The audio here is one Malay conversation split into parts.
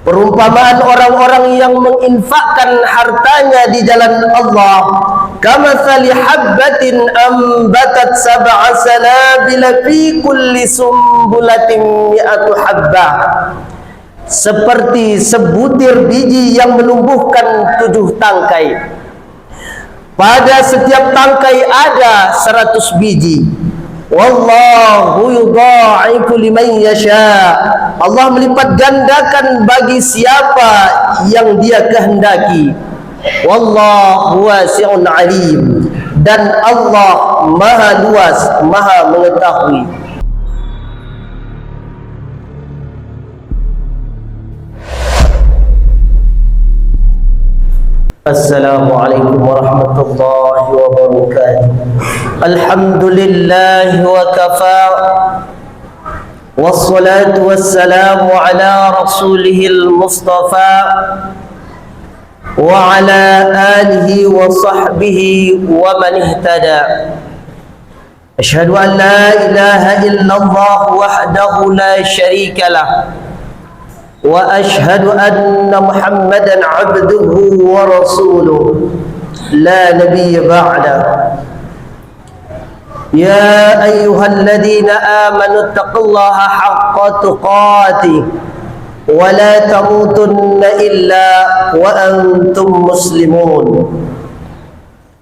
Perumpamaan orang-orang yang menginfakkan hartanya di jalan Allah, kamathali habbatin ambatat sab'a sanabila fi kulli sumbulatin mi'atu habbah, seperti sebutir biji yang menumbuhkan 7 tangkai. Pada setiap tangkai ada 100 biji. Wallahu yudha'ifu liman yasha. Allah melipat gandakan bagi siapa yang Dia kehendaki. Wallahu wasi'un alim. Dan Allah Maha luas, Maha mengetahui. Assalamualaikum warahmatullahi wabarakatuh. Alhamdulillah wa kafa, wassalatu wassalamu ala rasulihil mustafa wa ala alihi wa sahbihi wa man ihtada. Ashhadu an la ilaha illallah wahdahu la syarika lah, wa ashhadu anna Muhammadan abduhu wa rasuluh la nabiyya ba'da. Ya ayyuhalladzina amanu taqullaha haqqa tuqatih wa la tamutunna illa wa antum muslimun.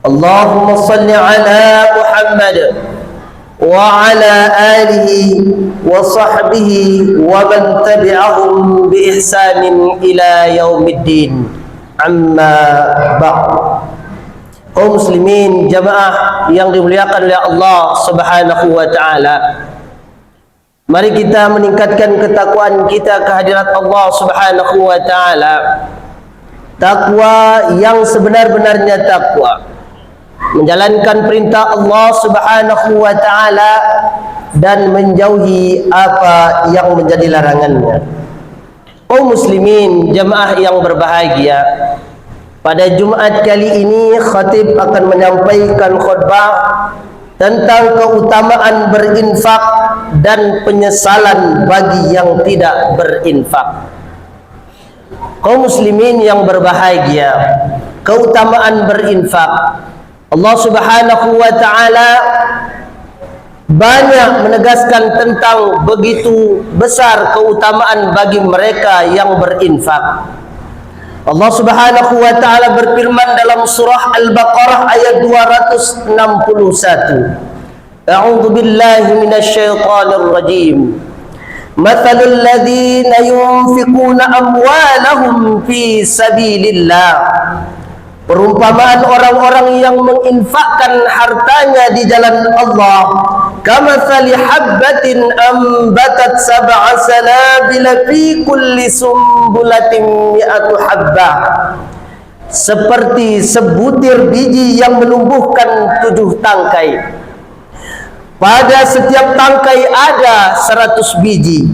Allahumma salli ala Muhammad wa ala alihi wa sahbihi wa man tabi'ahum bi ihsanin ila yaumiddin. Amma ba'd. Kaum muslimin jamaah yang dimuliakan oleh Allah Subhanahu wa taala, mari kita meningkatkan ketakwaan kita kehadirat Allah Subhanahu wa taala. Takwa yang sebenar-benarnya takwa, menjalankan perintah Allah Subhanahu wa taala dan menjauhi apa yang menjadi larangannya. Kaum muslimin jamaah yang berbahagia, pada Jumat kali ini khatib akan menyampaikan khutbah tentang keutamaan berinfak dan penyesalan bagi yang tidak berinfak. Kaum muslimin yang berbahagia, keutamaan berinfak, Allah Subhanahu wa taala banyak menegaskan tentang begitu besar keutamaan bagi mereka yang berinfak. Allah Subhanahu wa taala berfirman dalam surah Al-Baqarah ayat 261. A'udzu billahi minasyaitonir rajim. Mathalul ladzina yunfiquna amwalahum fi sabilillah. Perumpamaan orang-orang yang menginfakkan hartanya di jalan Allah, kamathali habbatin ambatat sab'a sanabila fi kulli sumbulatin mi'atu habbah, seperti sebutir biji yang menumbuhkan 7 tangkai. Pada setiap tangkai ada 100 biji.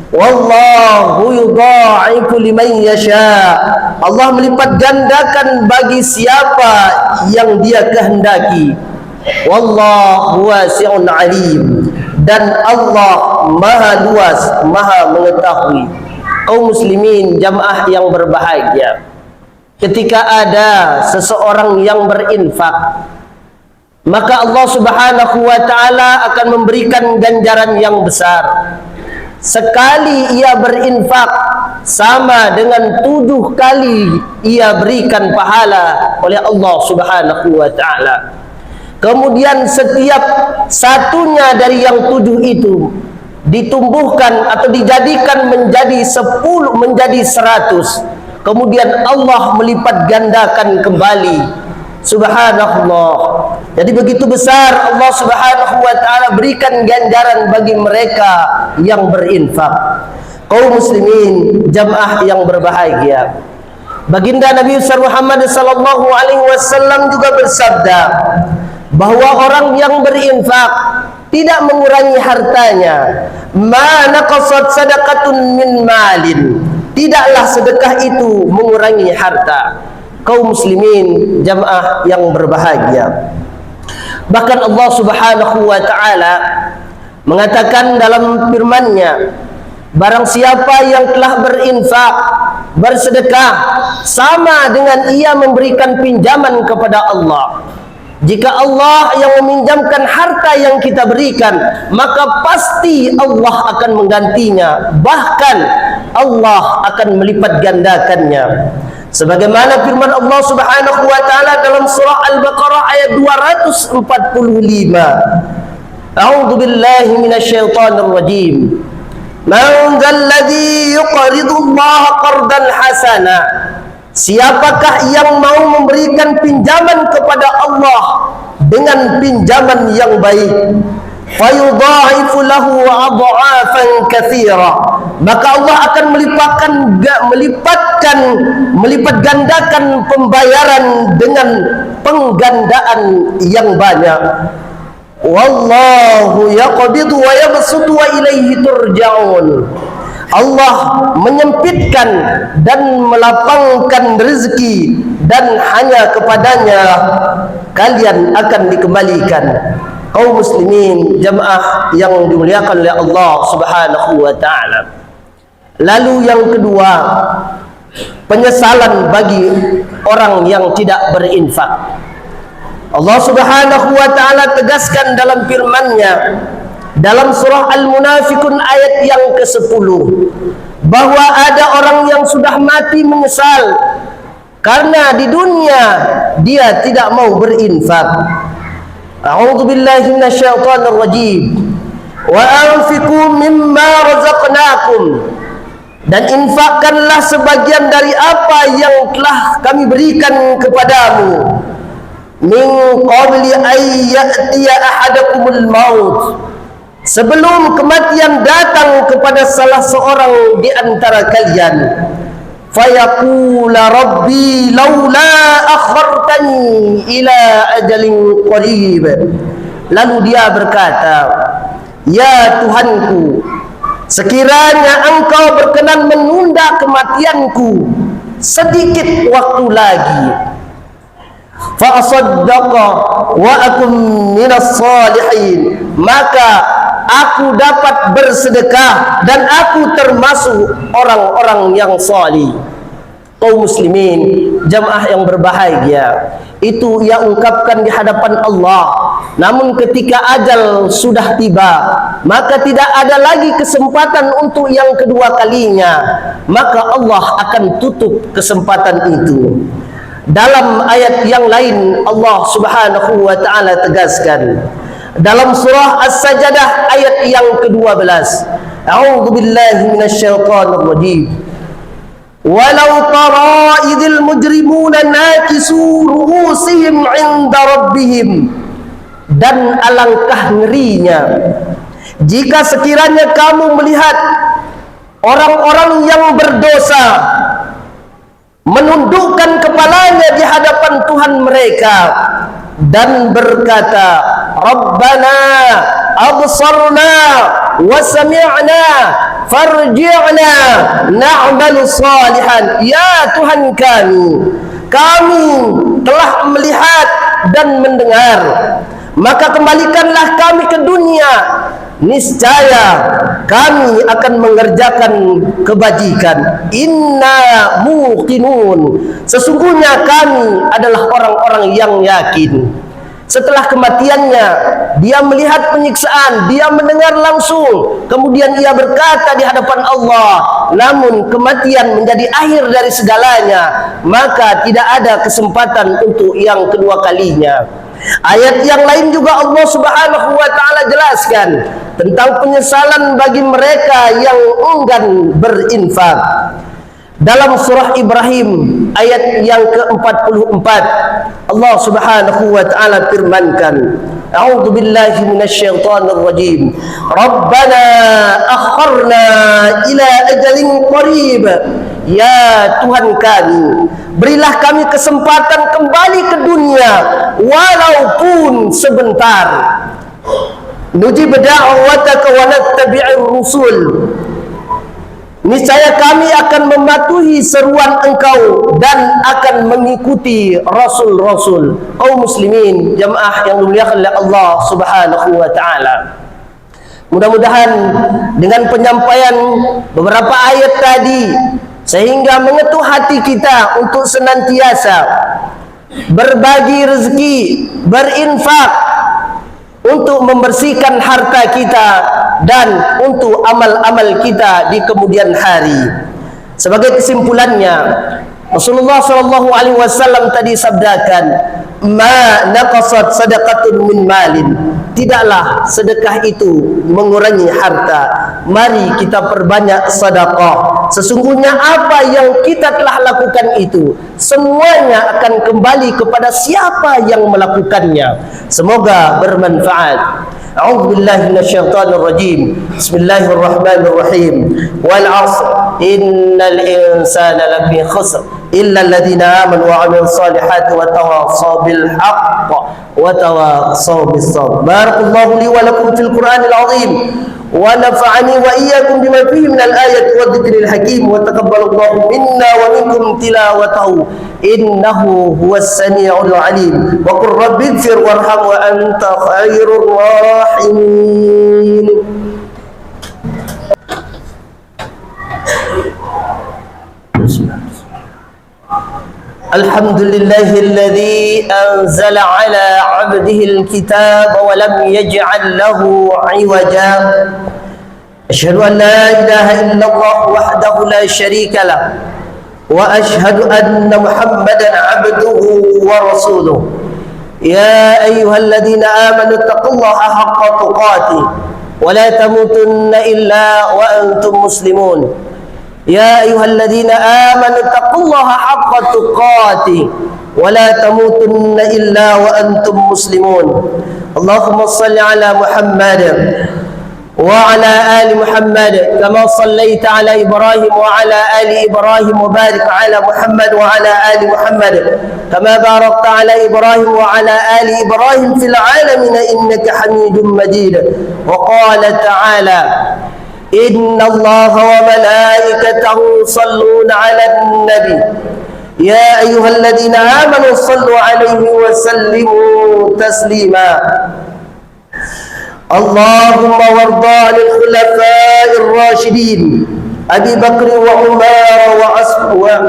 Wallahu yudha'ifu liman yasha. Allah melipat gandakan bagi siapa yang Dia kehendaki. Wallahu wasi'un alim. Dan Allah Maha luas, Maha mengetahui. Kaum muslimin jamaah yang berbahagia, ketika ada seseorang yang berinfak, maka Allah Subhanahu wa taala akan memberikan ganjaran yang besar. Sekali ia berinfak sama dengan 7 kali ia berikan pahala oleh Allah Subhanahu wa taala. Kemudian setiap satunya dari yang 7 itu ditumbuhkan atau dijadikan menjadi 10, menjadi 100. Kemudian Allah melipat gandakan kembali. Subhanallah. Jadi begitu besar Allah Subhanahu wa taala berikan ganjaran bagi mereka yang berinfak. Kaum muslimin jamaah yang berbahagia, baginda Nabi Muhammad sallallahu alaihi wasallam juga bersabda bahwa orang yang berinfak tidak mengurangi hartanya. Ma naqasat sadaqatun min malin. Tidaklah sedekah itu mengurangi harta. Kaum muslimin jamaah yang berbahagia, bahkan Allah Subhanahu wa taala mengatakan dalam firman-Nya barang siapa yang telah berinfak, bersedekah, sama dengan ia memberikan pinjaman kepada Allah. Jika Allah yang meminjamkan harta yang kita berikan, maka pasti Allah akan menggantinya, bahkan Allah akan melipat gandakannya. Sebagaimana firman Allah Subhanahu wa taala dalam surah Al-Baqarah ayat 245. A'udzu billahi minasyaitonir rajim. Man dzalladzi yuqridu Allah qardan hasana. Siapakah yang mau memberikan pinjaman kepada Allah dengan pinjaman yang baik? Fayudha'ifu lahu adha'afan katsira. Maka Allah akan melipat gandakan pembayaran dengan penggandaan yang banyak. Wallahu yaqbidu wa yabsutu wa ilaihi turja'un. Allah menyempitkan dan melapangkan rezeki, dan hanya kepadanya kalian akan dikembalikan. Kaum muslimin jamaah yang dimuliakan oleh Allah Subhanahu wa taala. Lalu yang kedua, penyesalan bagi orang yang tidak berinfak. Allah Subhanahu wa taala tegaskan dalam firman-Nya dalam surah Al-Munafiqun ayat yang ke-10 bahwa ada orang yang sudah mati menyesal karena di dunia dia tidak mau berinfak. A'udzu billahi minasyaitonir rajim. Wa anfiqu mimma razaqnakum, dan infakkanlah sebagian dari apa yang telah kami berikan kepadamu. Min qabli ay ya'tiya ahadakumul maut, sebelum kematian datang kepada salah seorang di antara kalian. Fayaqula rabbi laula akhartani ila ajalin qarib. Lalu dia berkata, ya Tuhanku, sekiranya engkau berkenan menunda kematianku sedikit waktu lagi. Fa asaddaqa wa akum minas salihin, maka aku dapat bersedekah dan aku termasuk orang-orang yang salih. Kaum muslimin jamaah yang berbahagia, itu ia ungkapkan di hadapan Allah. Namun ketika ajal sudah tiba, maka tidak ada lagi kesempatan untuk yang kedua kalinya, maka Allah akan tutup kesempatan itu. Dalam ayat yang lain Allah Subhanahu wa taala tegaskan dalam surah As-Sajdah ayat yang ke-12. A'udzu billahi minasyaitonir rajim. Walau tara idzal mujrimuna nakisu ru'usihim 'inda rabbihim, dan alangkah ngerinya jika sekiranya kamu melihat orang-orang yang berdosa menundukkan kepalanya di hadapan Tuhan mereka dan berkata, Rabbana absarna wa sami'na farji'na na'malu salihan. Ya Tuhan kami telah melihat dan mendengar, maka kembalikanlah kami ke dunia, niscaya kami akan mengerjakan kebajikan. Inna muqinun, sesungguhnya kami adalah orang-orang yang yakin. Setelah kematiannya, dia melihat penyiksaan, dia mendengar langsung, kemudian ia berkata di hadapan Allah, namun kematian menjadi akhir dari segalanya, maka tidak ada kesempatan untuk yang kedua kalinya. Ayat yang lain juga Allah Subhanahu wa taala jelaskan tentang penyesalan bagi mereka yang enggan berinfak. Dalam surah Ibrahim ayat yang ke-44 Allah Subhanahu wa taala firmankan, A'udzu billahi minasyaitonir rajim. Rabbana akharna ila ajalin qarib. Ya Tuhan kami, berilah kami kesempatan kembali ke dunia walaupun sebentar. Nujib da'wataka wa nattabi'ir rusul. Niscaya kami akan mematuhi seruan engkau dan akan mengikuti rasul-rasul. Kaum muslimin jamaah yang dimuliakan oleh Allah Subhanahu wa taala. Mudah-mudahan dengan penyampaian beberapa ayat tadi sehingga mengetuk hati kita untuk senantiasa berbagi rezeki, berinfak untuk membersihkan harta kita dan untuk amal-amal kita di kemudian hari. Sebagai kesimpulannya, Rasulullah SAW tadi sabdakan, "Ma naqasat sadaqatun min malin." Tidaklah sedekah itu mengurangi harta. Mari kita perbanyak sedekah. Sesungguhnya apa yang kita telah lakukan itu semuanya akan kembali kepada siapa yang melakukannya. Semoga bermanfaat. A'udzu billahi minasyaitonir rajim. Bismillahirrahmanirrahim. Wal 'ashr innal insana lafi khusr illa alladhina amanu wa 'amilus solihati wa tawassaw bil haqq wa tawassaw bis sabr. Barakallahu li wa lakum fil Qur'anil 'azim wa nafa'ani wa iyyakum bima fihi minal ayati wadh dhikril hakim wa taqabbalallahu minna wa minkum tilawatahu innahu huwas sami'ul 'alim. Wa qur rabbighfir warham wa anta khairur rahimin. الحمد لله الذي أنزل على عبده الكتاب ولم يجعل له عوجا أشهد أن لا إله إلا الله وحده لا شريك له وأشهد أن محمدا عبده ورسوله يا أيها الذين آمنوا اتقوا الله حق تقاته ولا تموتن إلا وأنتم مسلمون يا أيها الذين آمنوا اتقوا الله حق تقاته ولا تموتن إلا وأنتم مسلمون اللهم صل على محمد وعلى آل محمد كما صليت على إبراهيم وعلى آل إبراهيم وبارك على محمد وعلى آل محمد كما باركت على إبراهيم وعلى آل إبراهيم في العالمين إنك حميد مجيد وقال تعالى إن الله وملائكته يصلون على النبي يا أيها الذين آمنوا صلوا عليه وسلموا تسليما اللهم وارض عن الخلفاء الراشدين أبي بكر وعمر وعثمان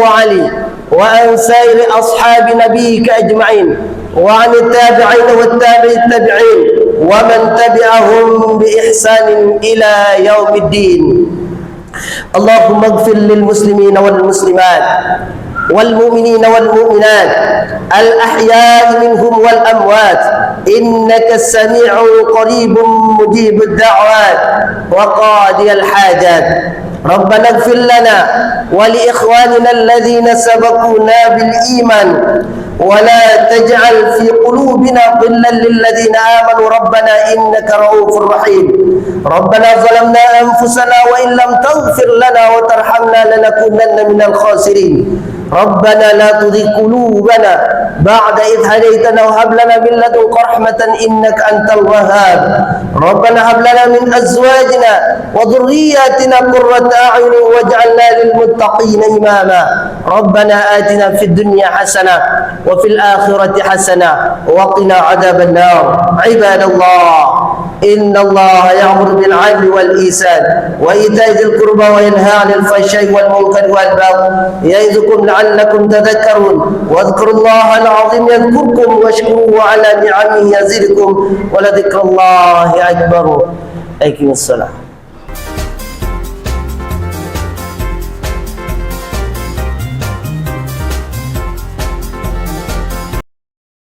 وعلي وعن سائر أصحاب نبيك أجمعين وعن التابعين والتابع التابعين ومن تبعهم بإحسان إلى يوم الدين اللهم اغفر للمسلمين والمسلمات والمؤمنين والمؤمنات الأحياء منهم والأموات إنك السميع قريب مجيب الدعوات وقاضي الحاجات ربنا اغفر لنا ولإخواننا الذين سبقونا بالإيمان ولا تجعل في قلوبنا غلا للذين آمنوا ربنا إنك رؤوف رحيم ربنا ظلمنا أنفسنا وإن لم تغفر لنا وترحمنا لنكونن من الخاسرين ربنا لا تزغ قلوبنا بعد إذ هديتنا وهب لنا من لدنك رحمة إنك أنت الوهاب ربنا هب لنا من أزواجنا وذرياتنا قرة أعين واجعلنا للمتقين إماما ربنا آتنا في الدنيا حسنة وفي الآخرة حسنة وقنا عذاب النار عباد الله إن الله يأمر بالعدل والإحسان وإيتاء ذي القربى وينهى عن الفحشاء والمنكر والبغي يعظكم لعلكم تذكرون واذكروا الله العظيم يذكركم واشكروه على نعمه يزدكم ولذكر الله أكبر أقيموا الصلاة